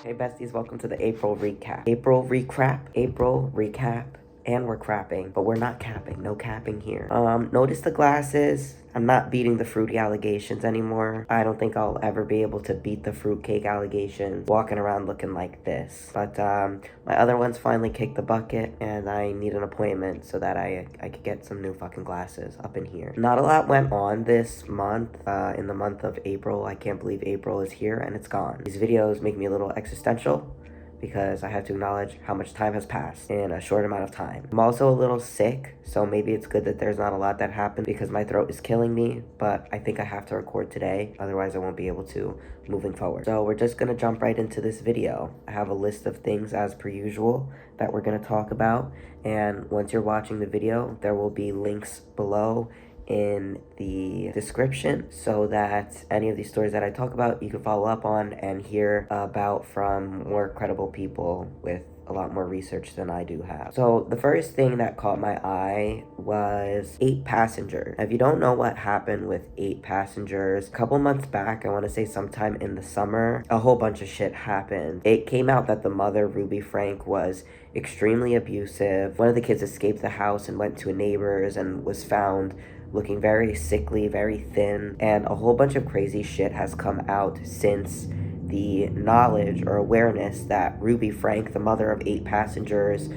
Hey besties, welcome to the April recap. April recap, and we're crapping, but we're not capping. No capping here. Notice the glasses. I'm not beating the fruity allegations anymore. I don't think I'll ever be able to beat the fruitcake allegations walking around looking like this. But my other ones finally kicked the bucket, and I need an appointment so that I could get some new fucking glasses up in here. Not a lot went on this month. In the month of April, I can't believe April is here and it's gone. These videos make me a little existential, because I have to acknowledge how much time has passed in a short amount of time. I'm also a little sick, so maybe it's good that there's not a lot that happened because my throat is killing me, but I think I have to record today, otherwise I won't be able to moving forward. So we're just gonna jump right into this video. I have a list of things as per usual that we're gonna talk about, and once you're watching the video, there will be links below in the description so that any of these stories that I talk about you can follow up on and hear about from more credible people with a lot more research than I do have. So the first thing that caught my eye was 8 passengers. If you don't know what happened with 8 passengers, a couple months back, I want to say sometime in the summer, a whole bunch of shit happened. It came out that the mother, Ruby Frank, was extremely abusive. One of the kids escaped the house and went to a neighbor's and was found looking very sickly, very thin, and a whole bunch of crazy shit has come out since the knowledge or awareness that Ruby Frank, the mother of 8 passengers,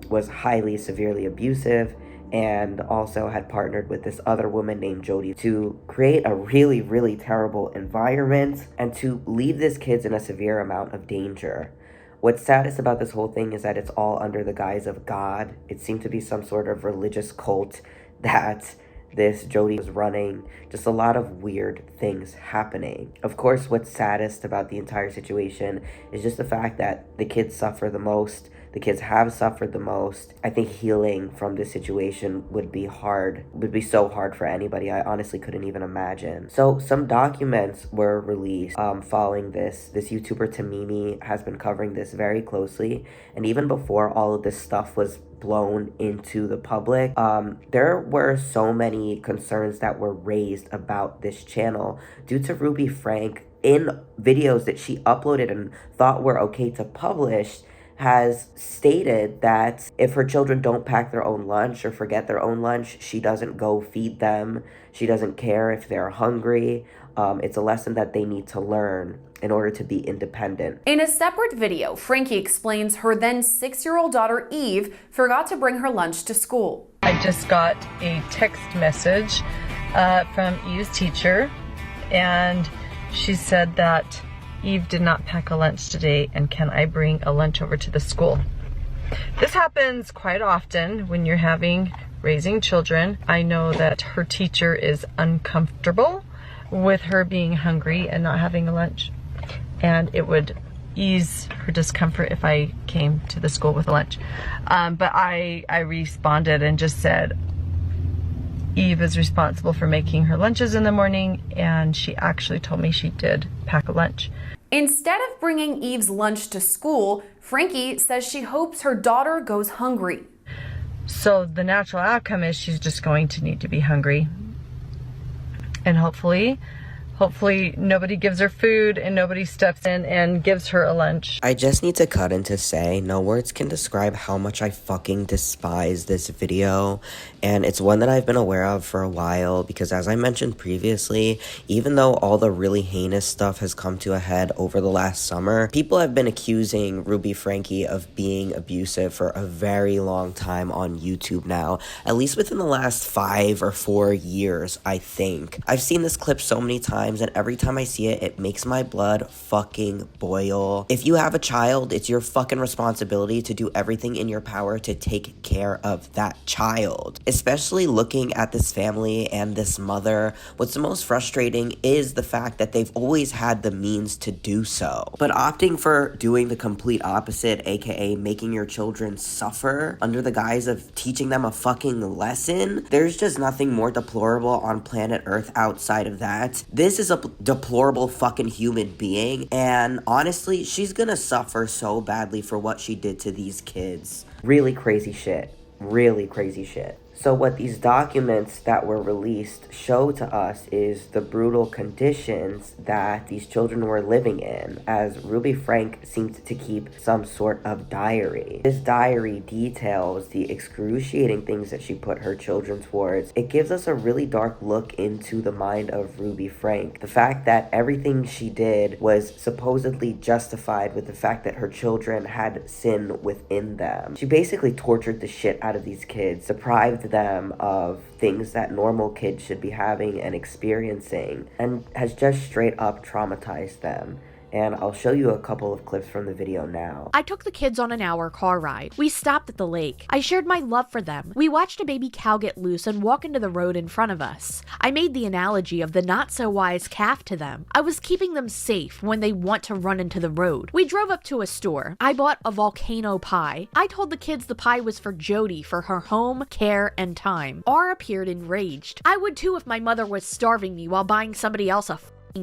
was highly severely abusive and also had partnered with this other woman named Jody to create a really, really terrible environment and to leave these kids in a severe amount of danger. What's saddest about this whole thing is that it's all under the guise of God. It seemed to be some sort of religious cult that this Jody was running. Just a lot of weird things happening. Of course, what's saddest about the entire situation is just the fact that the kids suffer the most. The kids have suffered the most. I think healing from this situation would be so hard for anybody. I honestly couldn't even imagine. So some documents were released following this. This YouTuber Tamimi has been covering this very closely. And even before all of this stuff was blown into the public, there were so many concerns that were raised about this channel due to Ruby Frank in videos that she uploaded and thought were okay to publish, has stated that if her children don't pack their own lunch or forget their own lunch, she doesn't go feed them. She doesn't care if they're hungry. It's a lesson that they need to learn in order to be independent. In a separate video, Frankie explains her then 6-year-old daughter Eve forgot to bring her lunch to school. I just got a text message from Eve's teacher, and she said that Eve did not pack a lunch today, and can I bring a lunch over to the school? This happens quite often when you're raising children. I know that her teacher is uncomfortable with her being hungry and not having a lunch, and it would ease her discomfort if I came to the school with a lunch. But I responded and just said, Eve is responsible for making her lunches in the morning, and she actually told me she did pack a lunch. Instead of bringing Eve's lunch to school, Frankie says she hopes her daughter goes hungry. So the natural outcome is she's just going to need to be hungry. And hopefully nobody gives her food and nobody steps in and gives her a lunch. I just need to cut in to say, no words can describe how much I fucking despise this video. And it's one that I've been aware of for a while because, as I mentioned previously, even though all the really heinous stuff has come to a head over the last summer, people have been accusing Ruby Frankie of being abusive for a very long time on YouTube now. At least within the last 5 or 4 years, I think. I've seen this clip so many times, and every time I see it, it makes my blood fucking boil. If you have a child, it's your fucking responsibility to do everything in your power to take care of that child. Especially looking at this family and this mother, what's the most frustrating is the fact that they've always had the means to do so. But opting for doing the complete opposite, aka making your children suffer under the guise of teaching them a fucking lesson, there's just nothing more deplorable on planet Earth outside of that. This is a deplorable fucking human being, and honestly, she's gonna suffer so badly for what she did to these kids. Really crazy shit. Really crazy shit. So what these documents that were released show to us is the brutal conditions that these children were living in, as Ruby Frank seemed to keep some sort of diary. This diary details the excruciating things that she put her children towards. It gives us a really dark look into the mind of Ruby Frank. The fact that everything she did was supposedly justified with the fact that her children had sin within them. She basically tortured the shit out of these kids, deprived them of things that normal kids should be having and experiencing, and has just straight up traumatized them. And I'll show you a couple of clips from the video now. I took the kids on an hour car ride. We stopped at the lake. I shared my love for them. We watched a baby cow get loose and walk into the road in front of us. I made the analogy of the not-so-wise calf to them. I was keeping them safe when they want to run into the road. We drove up to a store. I bought a volcano pie. I told the kids the pie was for Jody for her home, care, and time. R appeared enraged. I would too if my mother was starving me while buying somebody else a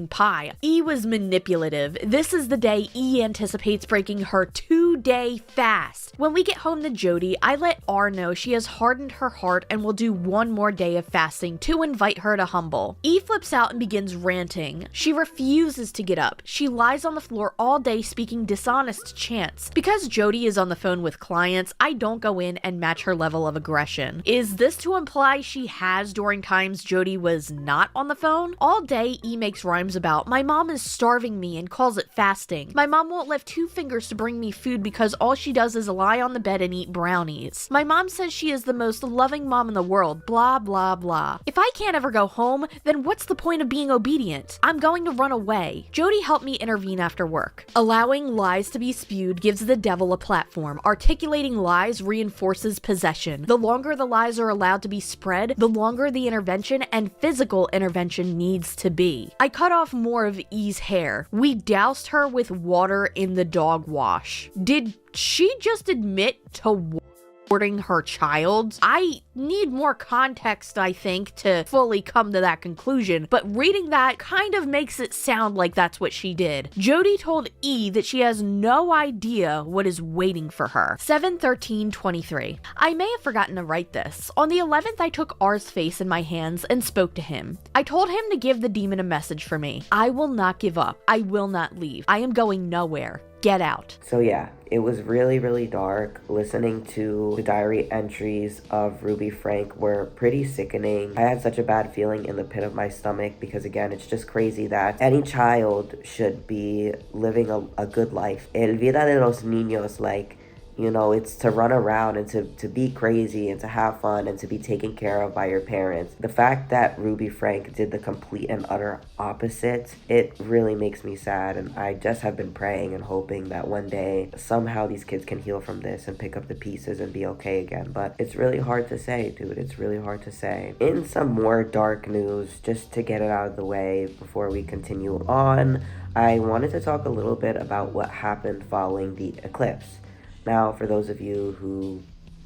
pie. E was manipulative. This is the day E anticipates breaking her 2-day fast. When we get home to Jody, I let R know she has hardened her heart and will do one more day of fasting to invite her to humble. E flips out and begins ranting. She refuses to get up. She lies on the floor all day speaking dishonest chants. Because Jody is on the phone with clients, I don't go in and match her level of aggression. Is this to imply she has during times Jody was not on the phone? All day, E makes rhymes about, my mom is starving me and calls it fasting. My mom won't lift 2 fingers to bring me food because all she does is lie on the bed and eat brownies. My mom says she is the most loving mom in the world, blah blah blah. If I can't ever go home, then what's the point of being obedient? I'm going to run away. Jody helped me intervene after work. Allowing lies to be spewed gives the devil a platform. Articulating lies reinforces possession. The longer the lies are allowed to be spread, the longer the intervention and physical intervention needs to be. I cut off more of E's hair. We doused her with water in the dog wash. Did she just admit to supporting her child? I need more context, I think, to fully come to that conclusion, but reading that kind of makes it sound like that's what she did. Jody told E that she has no idea what is waiting for her. 7/13/23. I may have forgotten to write this. On the 11th, I took R's face in my hands and spoke to him. I told him to give the demon a message for me. I will not give up. I will not leave. I am going nowhere. Get out. So yeah, it was really, really dark. Listening to the diary entries of Ruby Frank were pretty sickening. I had such a bad feeling in the pit of my stomach because, again, it's just crazy that any child should be living a good life. El vida de los niños, like, you know, it's to run around and to be crazy and to have fun and to be taken care of by your parents. The fact that Ruby Frank did the complete and utter opposite, it really makes me sad. And I just have been praying and hoping that one day somehow these kids can heal from this and pick up the pieces and be okay again. But it's really hard to say, dude. It's really hard to say. In some more dark news, just to get it out of the way before we continue on, I wanted to talk a little bit about what happened following the eclipse. Now, for those of you who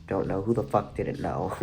don't know, who the fuck didn't know,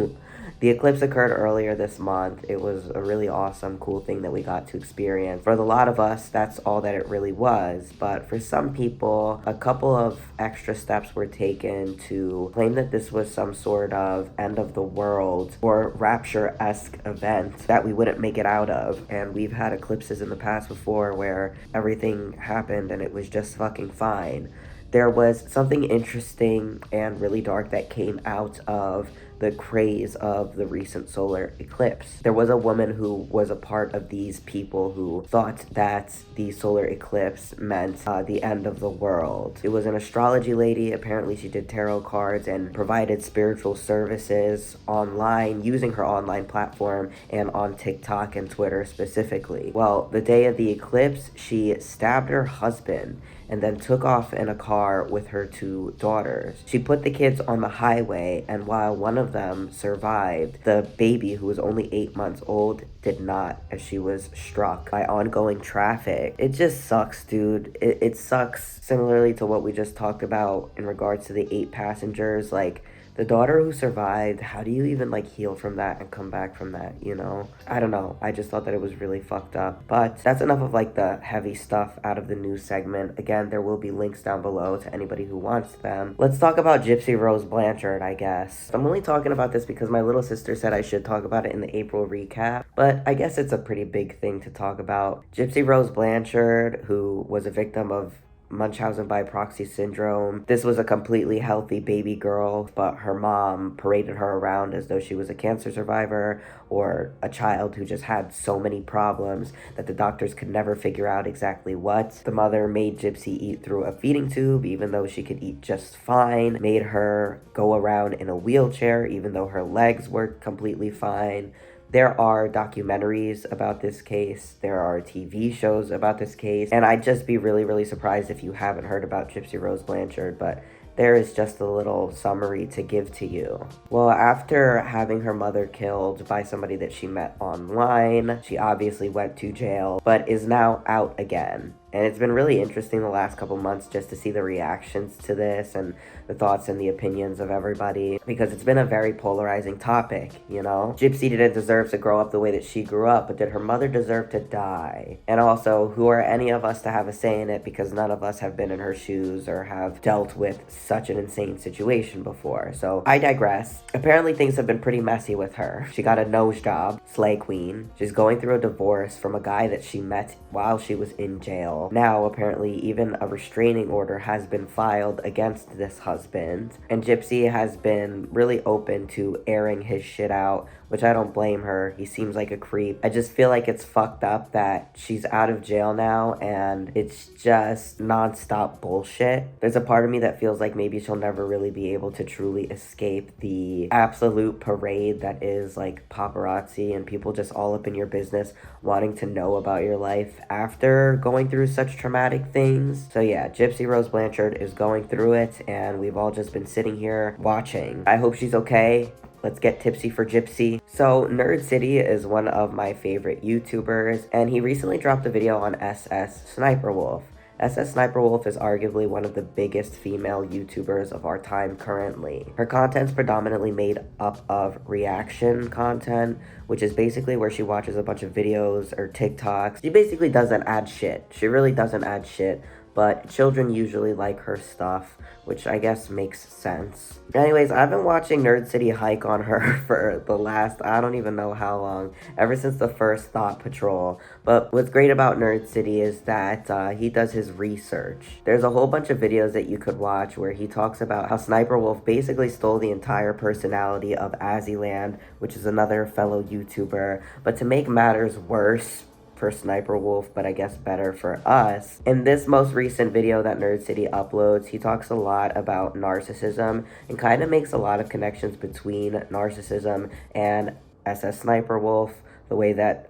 the eclipse occurred earlier this month. It was a really awesome, cool thing that we got to experience. For a lot of us, that's all that it really was. But for some people, a couple of extra steps were taken to claim that this was some sort of end of the world or rapture-esque event that we wouldn't make it out of. And we've had eclipses in the past before where everything happened and it was just fucking fine. There was something interesting and really dark that came out of the craze of the recent solar eclipse. There was a woman who was a part of these people who thought that the solar eclipse meant the end of the world. It was an astrology lady. Apparently she did tarot cards and provided spiritual services online using her online platform and on TikTok and Twitter specifically. Well, the day of the eclipse, she stabbed her husband and then took off in a car with her 2 daughters. She put the kids on the highway, and while one of them survived, the baby, who was only 8 months old, did not, as she was struck by ongoing traffic. It just sucks, dude. It sucks, similarly to what we just talked about in regards to the 8 passengers. Like, The daughter who survived, how do you even like heal from that and come back from that, you know? I don't know. I just thought that it was really fucked up. But that's enough of like the heavy stuff out of the news segment. Again, there will be links down below to anybody who wants them. Let's talk about Gypsy Rose Blanchard, I guess. I'm only talking about this because my little sister said I should talk about it in the April recap, but I guess it's a pretty big thing to talk about. Gypsy Rose Blanchard, who was a victim of Munchausen by proxy syndrome. This was a completely healthy baby girl, but her mom paraded her around as though she was a cancer survivor or a child who just had so many problems that the doctors could never figure out exactly what. The mother made Gypsy eat through a feeding tube even though she could eat just fine, made her go around in a wheelchair even though her legs were completely fine. There are documentaries about this case, there are TV shows about this case, and I'd just be really, really surprised if you haven't heard about Gypsy Rose Blanchard, but there is just a little summary to give to you. Well, after having her mother killed by somebody that she met online, she obviously went to jail, but is now out again. And it's been really interesting the last couple months just to see the reactions to this and the thoughts and the opinions of everybody, because it's been a very polarizing topic, you know? Gypsy didn't deserve to grow up the way that she grew up, but did her mother deserve to die? And also, who are any of us to have a say in it, because none of us have been in her shoes or have dealt with such an insane situation before. So I digress. Apparently things have been pretty messy with her. She got a nose job, slay queen. She's going through a divorce from a guy that she met while she was in jail. Now, apparently, even a restraining order has been filed against this husband. And Gypsy has been really open to airing his shit out, which I don't blame her. He seems like a creep. I just feel like it's fucked up that she's out of jail now and it's just nonstop bullshit. There's a part of me that feels like maybe she'll never really be able to truly escape the absolute parade that is like paparazzi and people just all up in your business wanting to know about your life after going through such traumatic things. So yeah, Gypsy Rose Blanchard is going through it and we've all just been sitting here watching. I hope she's okay. Let's get tipsy for Gypsy. So Nerdcity is one of my favorite YouTubers, and he recently dropped a video on Sssniperwolf. Sssniperwolf is arguably one of the biggest female YouTubers of our time currently. Her content's predominantly made up of reaction content, which is basically where she watches a bunch of videos or TikToks. She basically doesn't add shit. She really doesn't add shit, but children usually like her stuff, which I guess makes sense. Anyways, I've been watching Nerdcity hike on her for the last, I don't even know how long, ever since the first Thought Patrol. But what's great about Nerdcity is that he does his research. There's a whole bunch of videos that you could watch where he talks about how Sssniperwolf basically stole the entire personality of Azzyland, which is another fellow YouTuber. But to make matters worse for Sssniperwolf, but I guess better for us, in this most recent video that Nerdcity uploads, he talks a lot about narcissism and kind of makes a lot of connections between narcissism and Sssniperwolf. The way that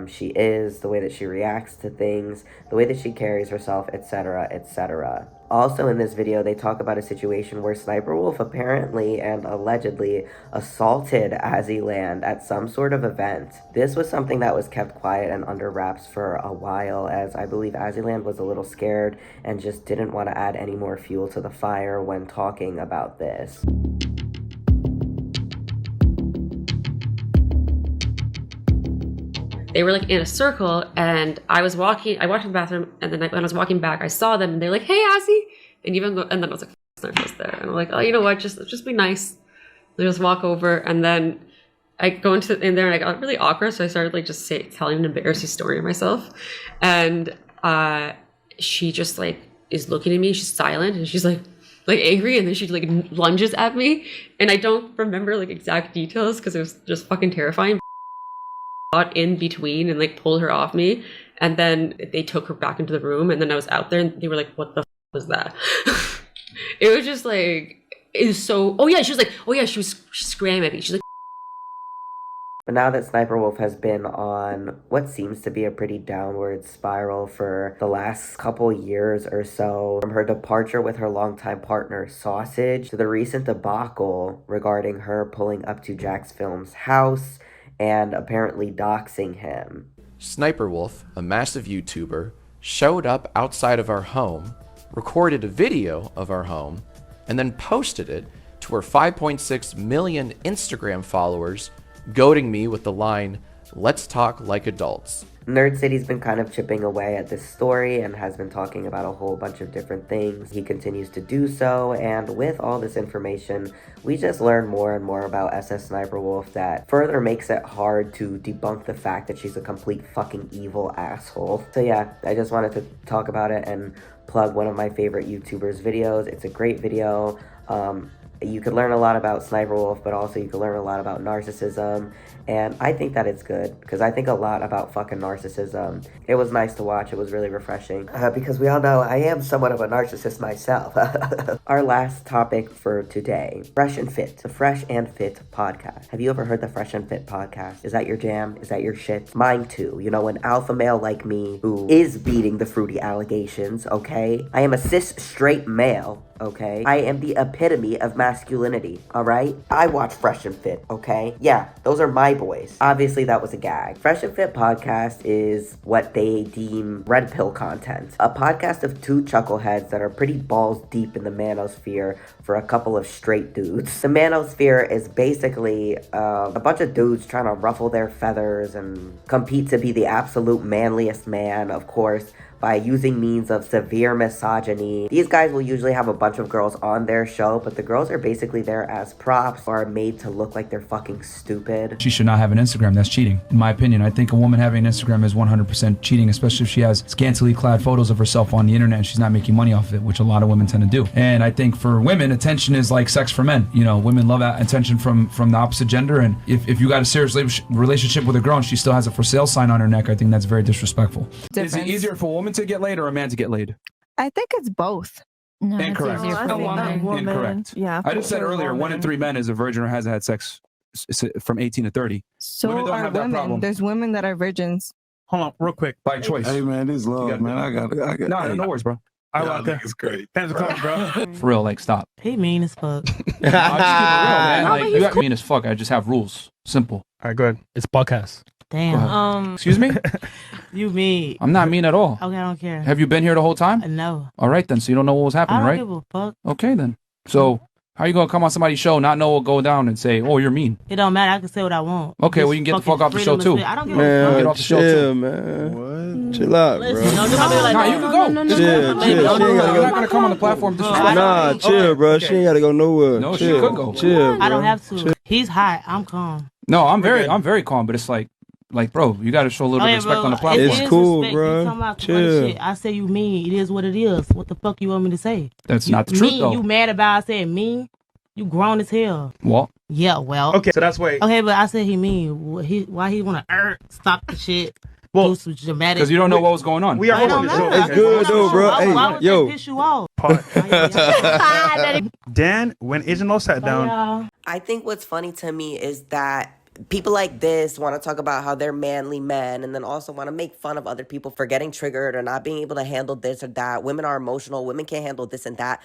she is, the way that she reacts to things, the way that she carries herself, etc., etc. Also in this video, they talk about a situation where Sssniperwolf apparently and allegedly assaulted Azzyland at some sort of event. This was something that was kept quiet and under wraps for a while, as I believe Azzyland was a little scared and just didn't want to add any more fuel to the fire when talking about this. They were like in a circle, and I walked to the bathroom, and then when I was walking back, I saw them, and they're like, "Hey, Azzy," and then I was like, "Snarf was there," and I'm like, "Oh, you know what? Just be nice." They just walk over, and then I go in there, and I got really awkward, so I started like just telling an embarrassing story of myself, and she just like is looking at me, she's silent, and she's like angry, and then she like lunges at me, and I don't remember like exact details because it was just fucking terrifying. Got in between and like pulled her off me, and then they took her back into the room, and then I was out there and they were like, "What the was that?" It was just like, it was so, oh yeah, she was like, oh yeah, she screaming at me, she's like. But now that Sssniperwolf has been on what seems to be a pretty downward spiral for the last couple years or so, from her departure with her longtime partner Sausage to the recent debacle regarding her pulling up to Jack's Film's house and apparently doxing him. Sssniperwolf, a massive YouTuber, showed up outside of our home, recorded a video of our home, and then posted it to her 5.6 million Instagram followers, goading me with the line, "Let's talk like adults." Nerdcity's been kind of chipping away at this story and has been talking about a whole bunch of different things. He continues to do so, and with all this information, we just learn more and more about Sssniperwolf that further makes it hard to debunk the fact that she's a complete fucking evil asshole. So yeah, I just wanted to talk about it and plug one of my favorite YouTubers' videos. It's a great video. You could learn a lot about Sniperwolf, but also you could learn a lot about narcissism, and I think that it's good, because I think a lot about fucking narcissism. It was nice to watch, it was really refreshing, because we all know I am somewhat of a narcissist myself. Our last topic for today, Fresh and Fit, the Fresh and Fit podcast. Have you ever heard the Fresh and Fit podcast? Is that your jam? Is that your shit? Mine too. You know, an alpha male like me who is beating the fruity allegations, okay? I am a cis straight male, okay? I am the epitome of masculinity, alright? I watch Fresh and Fit, okay? Yeah, those are my boys. Obviously, that was a gag. Fresh and Fit podcast is what they deem red pill content. A podcast of two chuckleheads that are pretty balls deep in the manosphere for a couple of straight dudes. The manosphere is basically a bunch of dudes trying to ruffle their feathers and compete to be the absolute manliest man, of course, by using means of severe misogyny. These guys will usually have a bunch of girls on their show, but the girls are basically there as props or are made to look like they're fucking stupid. She should not have an Instagram. That's cheating. In my opinion, I think a woman having an Instagram is 100% cheating, especially if she has scantily clad photos of herself on the internet and she's not making money off of it, which a lot of women tend to do. And I think for women, attention is like sex for men. You know, women love that attention from the opposite gender. And if you got a serious relationship with a girl and she still has a for sale sign on her neck, I think that's very disrespectful. Is it easier for a woman to get laid or a man to get laid? I think it's both. No, Incorrect. it's easier for a woman. Incorrect. Yeah. I just said earlier, 1 in 3 men is a virgin or hasn't had sex from 18 to 30. So Women don't are have that women. problem. There's women that are virgins. Hold on, real quick. By choice. Hey man, this love, man. I got. No worries, bro. I like that. It's great. Thanks for coming, bro. For real, like, stop. He mean as fuck. I just keep it real, man. Like, you got mean as fuck. I just have rules. Simple. All right, go ahead. It's podcast. Damn. Excuse me? You mean? I'm not mean at all. Okay, I don't care. Have you been here the whole time? No. All right, then. So you don't know what was I happening, don't right? give a fuck. Okay, then. So how you going to come on somebody's show, not know what go down, and say, oh, you're mean? It don't matter. I can say what I want. Okay, well, you can get the fuck off the show, too. I don't give Man, a fuck. Get off the show, too. man. What? Chill out, bro. Listen, don't do my like Nah, you can go. Chill. She ain't You're gotta not go. going to come on the platform disrespectful. Nah, chill, bro. She ain't gotta go nowhere. No, she chill. could go. Chill, bro. I don't have to. He's hot. I'm calm. No, I'm very calm, but it's like, bro, you got to show a little bit of respect on the platform. It's cool, bro. You talking about Chill. shit. I say you mean. It is what it is. What the fuck you want me to say? That's You not the truth, mean, though. You mad about I said mean? You grown as hell. What? Yeah, well. Okay, so that's why. Okay, but I said he mean. Why he want to stop the shit? Well, do some dramatic. Because you don't know what was going on. We are I hoping don't to know. show. It's good, though, bro. Why would Hey, that piss you off? Dan, when Agent O sat down, I think what's funny to me is that people like this want to talk about how they're manly men and then also want to make fun of other people for getting triggered or not being able to handle this or that. Women are emotional. Women can't handle this and that.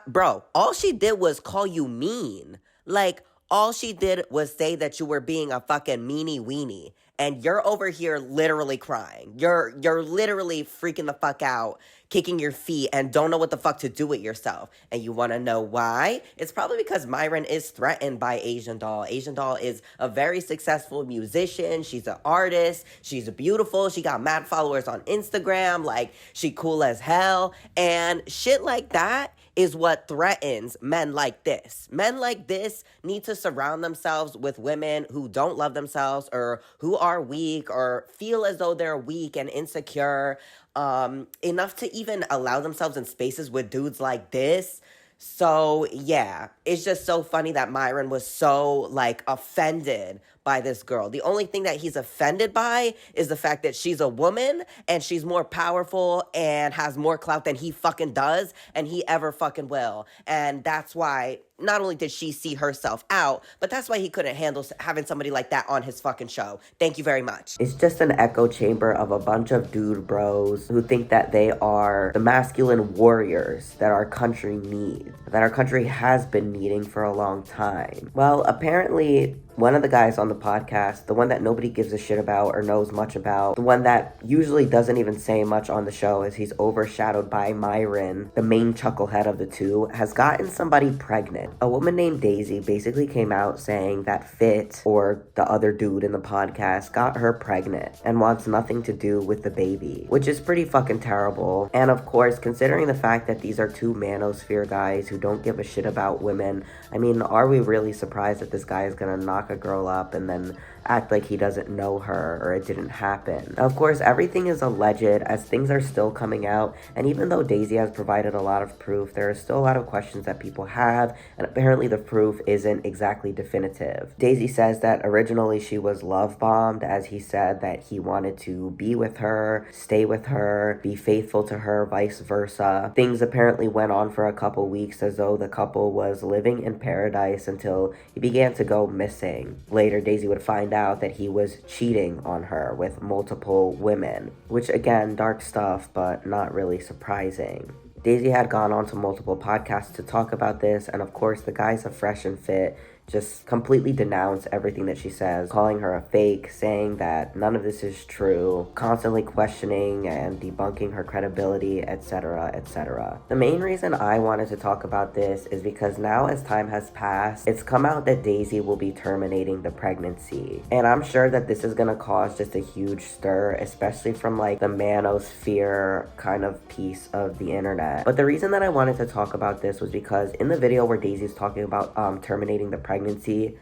Bro, all she did was call you mean. Like, all she did was say that you were being a fucking meanie weenie. And you're over here literally crying. You're literally freaking the fuck out, kicking your feet, and don't know what the fuck to do with yourself. And you want to know why? It's probably because Myron is threatened by Asian Doll. Asian Doll is a very successful musician. She's an artist. She's beautiful. She got mad followers on Instagram. Like, she cool as hell. And shit like that is what threatens men like this. Men like this need to surround themselves with women who don't love themselves or who are weak or feel as though they're weak and insecure enough to even allow themselves in spaces with dudes like this. So, yeah, it's just so funny that Myron was so, like, offended by this girl. The only thing that he's offended by is the fact that she's a woman and she's more powerful and has more clout than he fucking does and he ever fucking will. And that's why not only did she see herself out, but that's why he couldn't handle having somebody like that on his fucking show. Thank you very much. It's just an echo chamber of a bunch of dude bros who think that they are the masculine warriors that our country needs, that our country has been needing for a long time. Well, apparently one of the guys on the podcast, the one that nobody gives a shit about or knows much about, the one that usually doesn't even say much on the show as he's overshadowed by Myron, the main chucklehead of the two, has gotten somebody pregnant. A woman named Daisy basically came out saying that Fit, or the other dude in the podcast, got her pregnant and wants nothing to do with the baby, which is pretty fucking terrible. And of course, considering the fact that these are two manosphere guys who don't give a shit about women, I mean, are we really surprised that this guy is gonna knock a girl up and then act like he doesn't know her or it didn't happen? Of course, everything is alleged as things are still coming out, and even though Daisy has provided a lot of proof, there are still a lot of questions that people have, and apparently the proof isn't exactly definitive. Daisy says that originally she was love bombed, as he said that he wanted to be with her, stay with her, be faithful to her, vice versa. Things apparently went on for a couple weeks as though the couple was living in paradise until he began to go missing. Later, Daisy would find out that he was cheating on her with multiple women, which again, dark stuff, but not really surprising. Daisy had gone on to multiple podcasts to talk about this, and of course the guys of Fresh and Fit just completely denounce everything that she says, calling her a fake, saying that none of this is true, constantly questioning and debunking her credibility, etc., etc. The main reason I wanted to talk about this is because now as time has passed, it's come out that Daisy will be terminating the pregnancy. And I'm sure that this is gonna cause just a huge stir, especially from like the manosphere kind of piece of the internet. But the reason that I wanted to talk about this was because in the video where Daisy's talking about terminating the pregnancy,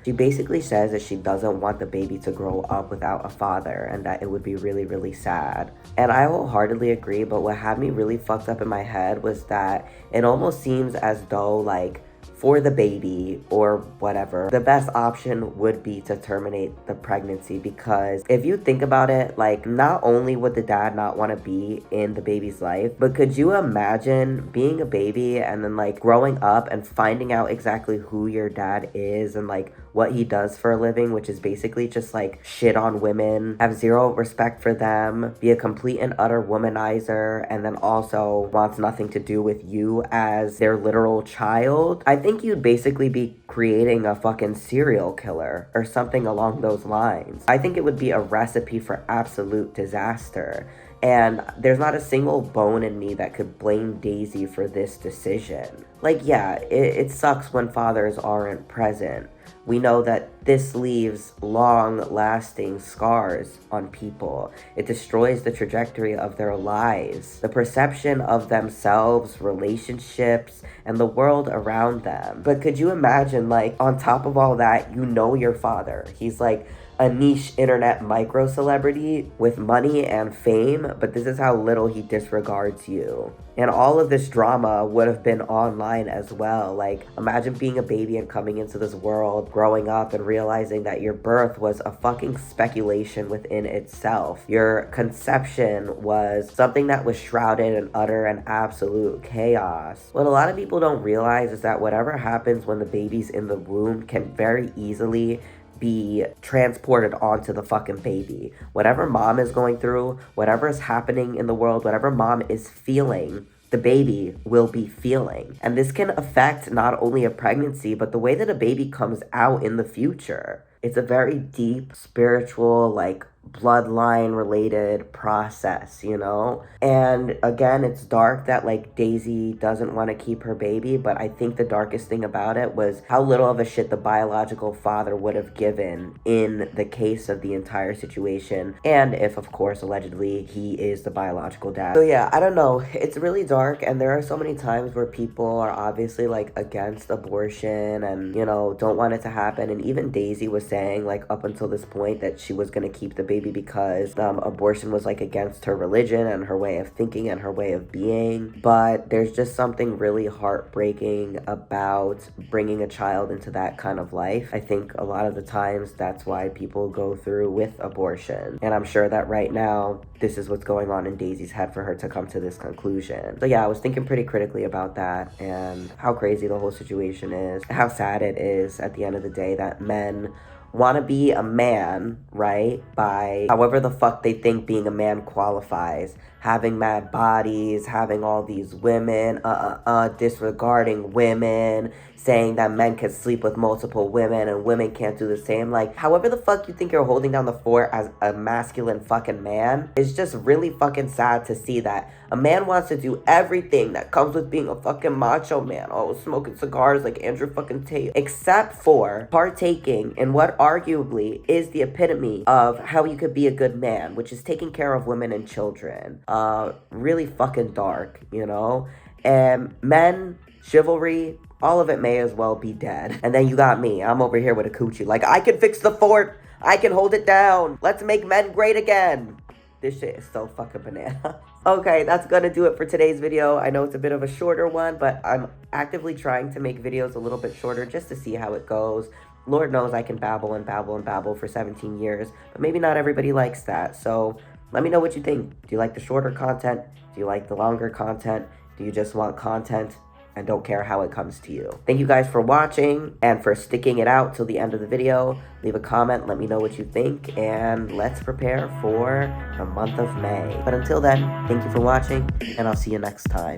she basically says that she doesn't want the baby to grow up without a father and that it would be really, really sad. And I wholeheartedly agree, but what had me really fucked up in my head was that it almost seems as though like for the baby or whatever, the best option would be to terminate the pregnancy, because if you think about it, like not only would the dad not want to be in the baby's life, but could you imagine being a baby and then like growing up and finding out exactly who your dad is and like what he does for a living, which is basically just like shit on women, have zero respect for them, be a complete and utter womanizer, and then also wants nothing to do with you as their literal child. I think you'd basically be creating a fucking serial killer or something along those lines. I think it would be a recipe for absolute disaster. And there's not a single bone in me that could blame Daisy for this decision. Like, yeah, it sucks when fathers aren't present. We know that this leaves long-lasting scars on people. It destroys the trajectory of their lives, the perception of themselves, relationships, and the world around them. But could you imagine, like, on top of all that, you know your father. He's like a niche internet micro celebrity with money and fame, but this is how little he disregards you. And all of this drama would have been online as well. Like, imagine being a baby and coming into this world, growing up and realizing that your birth was a fucking speculation within itself. Your conception was something that was shrouded in utter and absolute chaos. What a lot of people don't realize is that whatever happens when the baby's in the womb can very easily be transported onto the fucking baby. Whatever mom is going through, whatever is happening in the world, whatever mom is feeling, the baby will be feeling. And this can affect not only a pregnancy, but the way that a baby comes out in the future. It's a very deep, spiritual, like, bloodline related process, you know? And again, it's dark that like Daisy doesn't want to keep her baby, but I think the darkest thing about it was how little of a shit the biological father would have given in the case of the entire situation, and if of course allegedly he is the biological dad. So yeah, I don't know, it's really dark, and there are so many times where people are obviously like against abortion and, you know, don't want it to happen. And even Daisy was saying like up until this point that she was going to keep the baby because abortion was like against her religion and her way of thinking and her way of being. But there's just something really heartbreaking about bringing a child into that kind of life. I think a lot of the times that's why people go through with abortion, and I'm sure that right now this is what's going on in Daisy's head for her to come to this conclusion. So yeah, I was thinking pretty critically about that and how crazy the whole situation is, how sad it is at the end of the day that men want to be a man, right, by however the fuck they think being a man qualifies, having mad bodies, having all these women, disregarding women, saying that men can sleep with multiple women and women can't do the same. Like, however the fuck you think you're holding down the fort as a masculine fucking man, it's just really fucking sad to see that a man wants to do everything that comes with being a fucking macho man. Oh, smoking cigars like Andrew fucking Tate. Except for partaking in what arguably is the epitome of how you could be a good man, which is taking care of women and children. Really fucking dark, you know? And men, chivalry, all of it may as well be dead. And then you got me. I'm over here with a coochie. Like, I can fix the fort. I can hold it down. Let's make men great again. This shit is so fucking banana. Okay, that's gonna do it for today's video. I know it's a bit of a shorter one, but I'm actively trying to make videos a little bit shorter just to see how it goes. Lord knows I can babble and babble and babble for 17 years, but maybe not everybody likes that. So let me know what you think. Do you like the shorter content? Do you like the longer content? Do you just want content and don't care how it comes to you? Thank you guys for watching and for sticking it out till the end of the video. Leave a comment, let me know what you think, and let's prepare for the month of May. But until then, thank you for watching, and I'll see you next time.